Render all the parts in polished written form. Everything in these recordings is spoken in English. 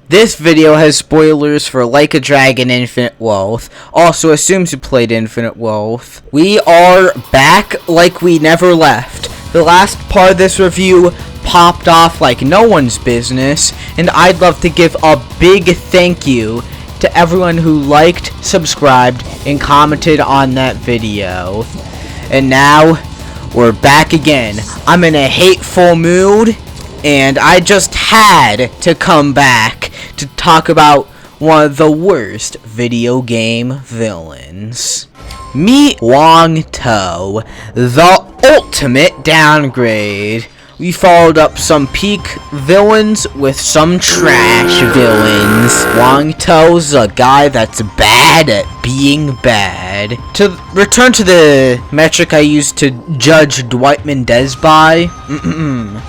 This video has spoilers for Like a Dragon Infinite Wealth. Also assumes you played Infinite Wealth. We are back like we never left. The last part of this review popped off like no one's business, and I'd love to give a big thank you to everyone who liked, subscribed, and commented on that video. And now, we're back again. I'm in a hateful mood, and I just had to come back to talk about one of the worst video game villains. Meet Wong Tou, the ultimate downgrade. We followed up some peak villains with some trash villains. Wong Tou's a guy that's bad at being bad. To return to the metric I used to judge Dwight Mendez by,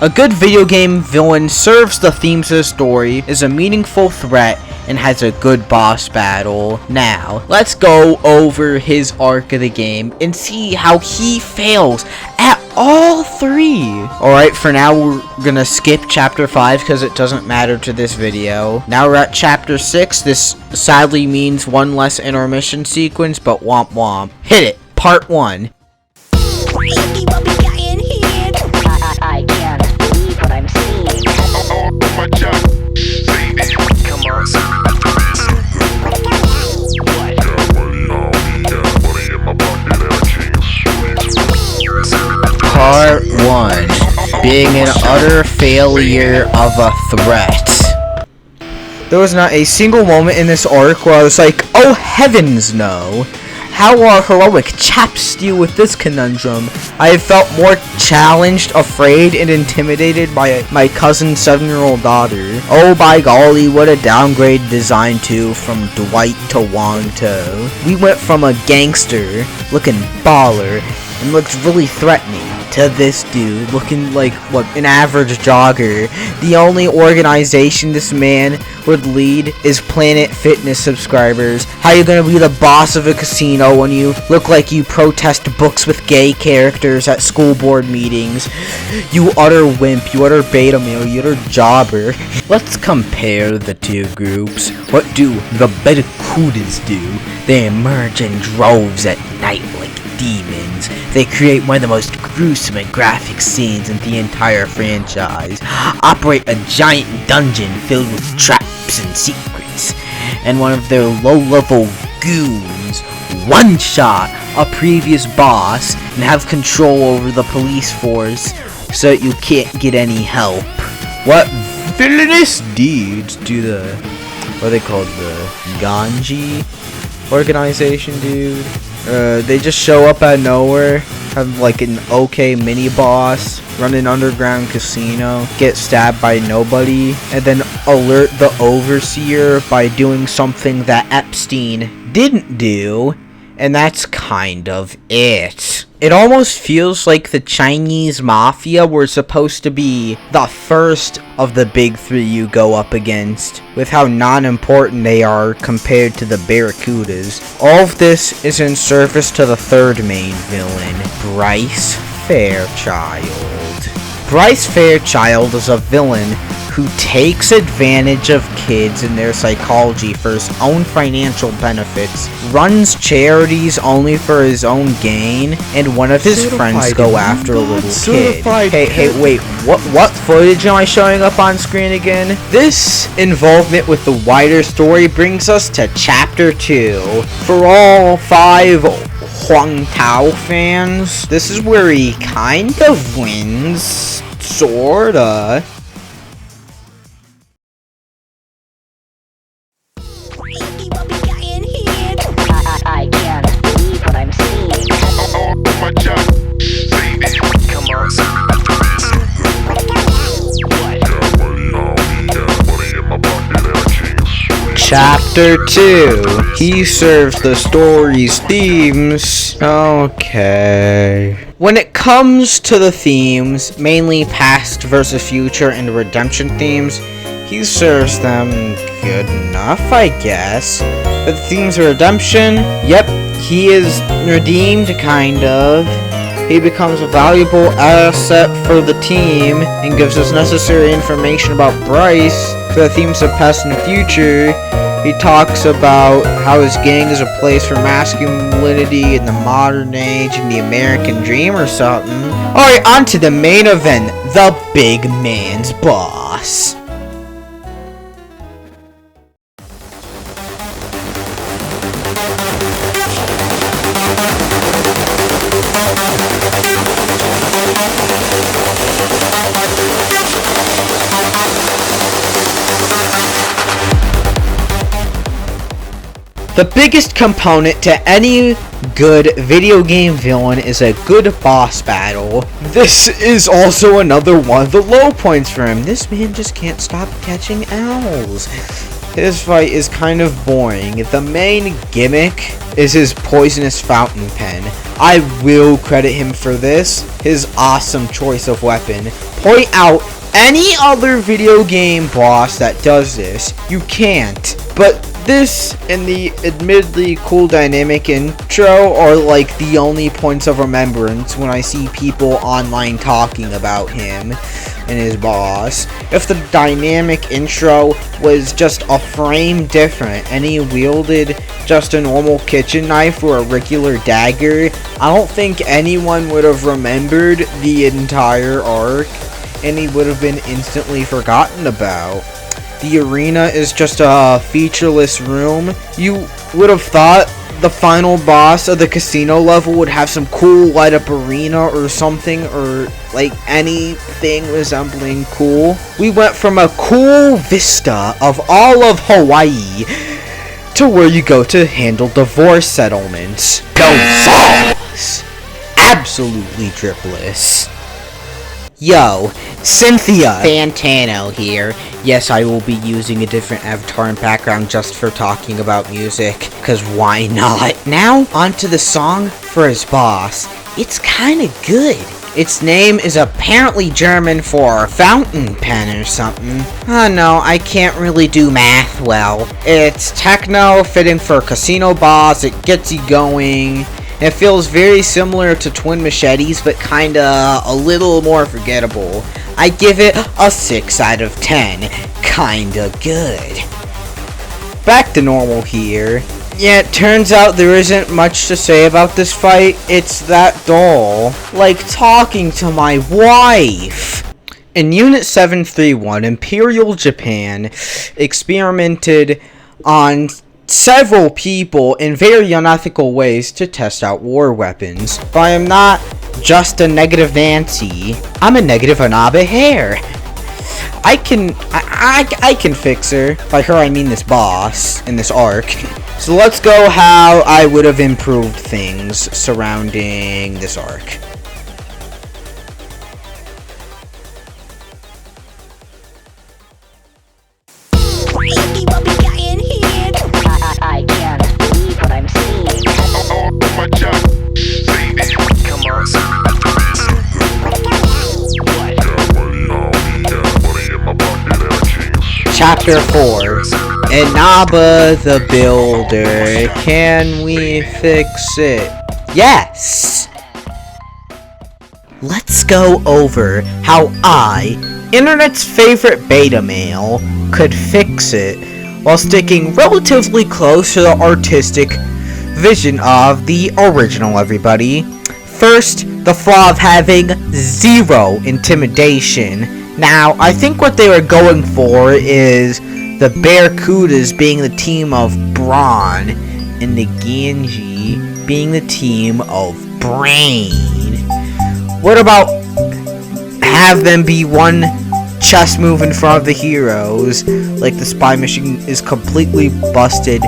a good video game villain serves the themes of the story, is a meaningful threat, and has a good boss battle. Now, let's go over his arc of the game and see how he fails at all three. Alright, for now we're gonna skip chapter 5 because it doesn't matter to this video. Now we're at chapter 6. This sadly means one less intermission sequence, but womp womp. Hit it! Part 1. I can't believe what I'm seeing. Come on. Part 1. Being an utter failure of a threat. There was not a single moment in this arc where I was like, oh heavens no! How will our heroic chaps deal with this conundrum? I have felt more challenged, afraid, and intimidated by my cousin's 7-year-old daughter. Oh by golly, what a downgrade design too, from Dwight to Wong Tou. We went from a gangster, looking baller, and looks really threatening, to this dude looking like, what, an average jogger. The only organization this man would lead is Planet Fitness subscribers. How you gonna be the boss of a casino when you look like you protest books with gay characters at school board meetings? You utter wimp, you utter beta male, you utter jobber. Let's compare the two groups. What do the Barracudas do? They emerge in droves at night like demons. They create one of the most gruesome and graphic scenes in the entire franchise, operate a giant dungeon filled with traps and secrets, and one of their low-level goons one-shot a previous boss and have control over the police force so that you can't get any help. What villainous deeds do the, what are they called, the Ganji organization, dude? They just show up out of nowhere, have like an okay mini boss, run an underground casino, get stabbed by nobody, and then alert the overseer by doing something that Epstein didn't do, and that's kind of it. It almost feels like the Chinese mafia were supposed to be the first of the big three you go up against, with how non-important they are compared to the Barracudas. All of this is in service to the third main villain, Bryce Fairchild. Bryce Fairchild is a villain who takes advantage of kids and their psychology for his own financial benefits, runs charities only for his own gain, and one of his friends go after a little kid. Hey, wait, what footage am I showing up on screen again? This involvement with the wider story brings us to Chapter 2. For all 5 Wong Tou fans, this is where he kind of wins, sorta. I can't believe what I'm seeing. Come on. Chapter 2. He serves the story's themes. Okay. When it comes to the themes, mainly past versus future and redemption themes, he serves them good enough, I guess. But the themes of redemption, yep, he is redeemed, kind of. he becomes a valuable asset for the team and gives us necessary information about Bryce for the themes of past and future. He talks about how his gang is a place for masculinity in the modern age and the American dream or something. Alright, on to the main event, the big man's boss. The biggest component to any good video game villain is a good boss battle. This is also another one of the low points for him. This man just can't stop catching owls. His fight is kind of boring. The main gimmick is his poisonous fountain pen. I will credit him for this. His awesome choice of weapon. Point out any other video game boss that does this. You can't. But this and the admittedly cool dynamic intro are like the only points of remembrance when I see people online talking about him and his boss. If the dynamic intro was just a frame different and he wielded just a normal kitchen knife or a regular dagger, I don't think anyone would have remembered the entire arc and he would have been instantly forgotten about. The arena is just a featureless room. You would have thought the final boss of the casino level would have some cool light up arena or something, or like anything resembling cool. We went from a cool vista of all of Hawaii to where you go to handle divorce settlements. Divorce! Absolutely dripless. Yo, Cynthia Fantano here. Yes, I will be using a different avatar and background just for talking about music, cause why not? Now, onto the song for his boss. It's kinda good. Its name is apparently German for fountain pen or something. Oh no, I can't really do math well. It's techno, fitting for a casino boss, it gets you going. It feels very similar to Twin Machetes, but kinda a little more forgettable. I give it a 6 out of 10. Kinda good. Back to normal here. Yeah, it turns out there isn't much to say about this fight. It's that dull. Like talking to my wife. In Unit 731, Imperial Japan experimented on several people in very unethical ways to test out war weapons. But I am not just a negative Nancy. I'm a negative Hanabe Hair. I can fix her. By her I mean this boss in this arc. So let's go how I would have improved things surrounding this arc. I can't believe what I'm seeing. Come on. Chapter 4. Inaba the Builder. Can we fix it? Yes! Let's go over how I, internet's favorite beta male, could fix it while sticking relatively close to the artistic vision of the original, everybody. First, the flaw of having zero intimidation. Now, I think what they were going for is the Barracudas being the team of brawn and the Genji being the team of brain. What about have them be one chess move in front of the heroes, like the spy mission is completely busted,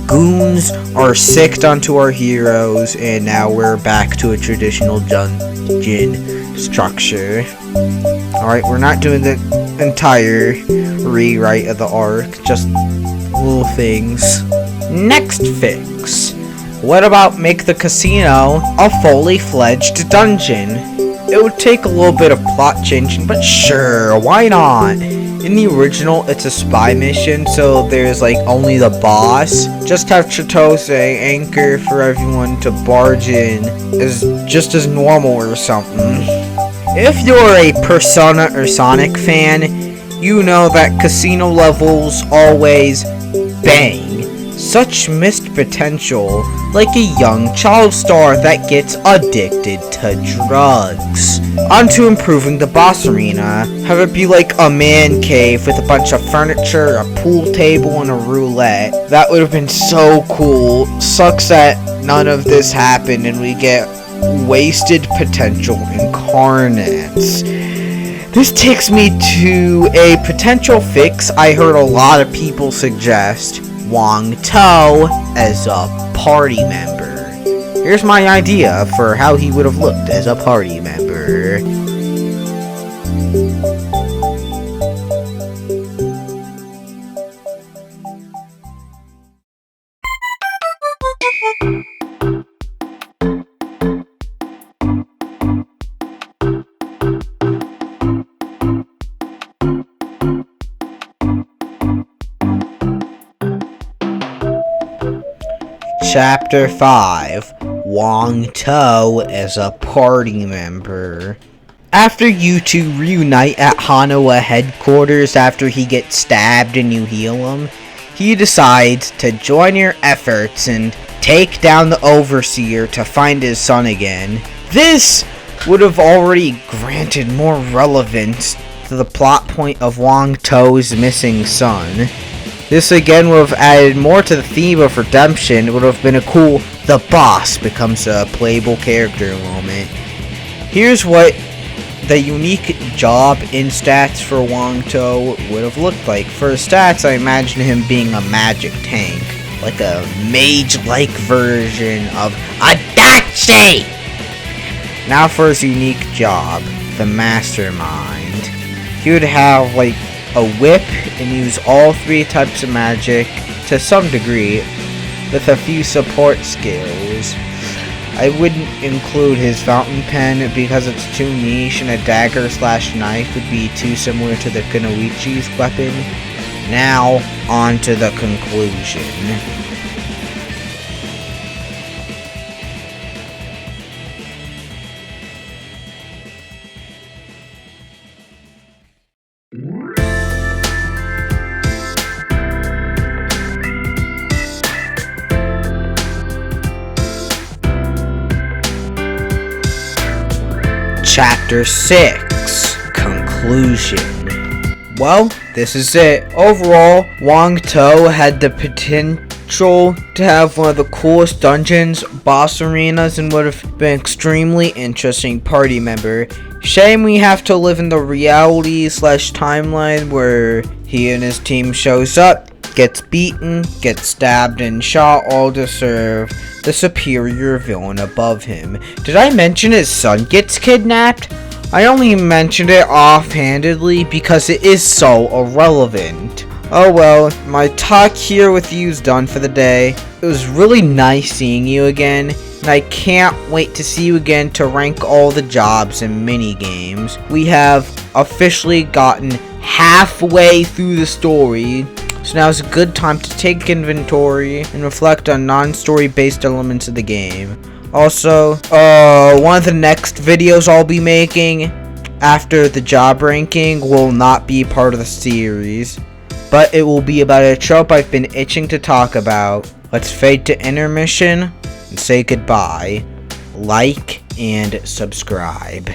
goons are sicked onto our heroes, and now we're back to a traditional dungeon structure. Alright, we're not doing the entire rewrite of the arc, just little things. Next fix. What about make the casino a fully fledged dungeon? It would take a little bit of plot changing, but sure, why not? In the original, it's a spy mission, so there's like only the boss. Just have Chitose anchor for everyone to barge in is just as normal or something. If you're a Persona or Sonic fan, you know that casino levels always bang. Such missed potential, like a young child star that gets addicted to drugs. On to improving the boss arena. Have it be like a man cave with a bunch of furniture, a pool table, and a roulette. That would have been so cool. Sucks that none of this happened and we get wasted potential incarnates. This takes me to a potential fix I heard a lot of people suggest. Wong Tou as a party member. Here's my idea for how he would have looked as a party member. Chapter 5, Wong Tou as a party member. After you two reunite at Hanawa headquarters after he gets stabbed and you heal him, he decides to join your efforts and take down the Overseer to find his son again. This would have already granted more relevance to the plot point of Wong Tou's missing son. This again would have added more to the theme of redemption. It would have been a cool the boss becomes a playable character moment. Here's what the unique job in stats for Wong Tou would have looked like. For his stats, I imagine him being a magic tank, like a mage-like version of Adachi! Now for his unique job, the mastermind. He would have like a whip and use all three types of magic to some degree with a few support skills. I wouldn't include his fountain pen because it's too niche and a dagger / knife would be too similar to the Kunoichi's weapon. Now, on to the conclusion. Chapter 6, Conclusion. Well, this is it. Overall, Wong Tou had the potential to have one of the coolest dungeons, boss arenas, and would have been an extremely interesting party member. Shame we have to live in the reality / timeline where he and his team shows up, gets beaten, gets stabbed and shot, all to serve the superior villain above him. Did I mention his son gets kidnapped? I only mentioned it offhandedly because it is so irrelevant. Oh well, my talk here with you is done for the day. It was really nice seeing you again, and I can't wait to see you again to rank all the jobs and mini games. We have officially gotten halfway through the story, so now is a good time to take inventory and reflect on non-story based elements of the game. Also, one of the next videos I'll be making after the job ranking will not be part of the series, but it will be about a trope I've been itching to talk about. Let's fade to intermission and say goodbye. Like and subscribe.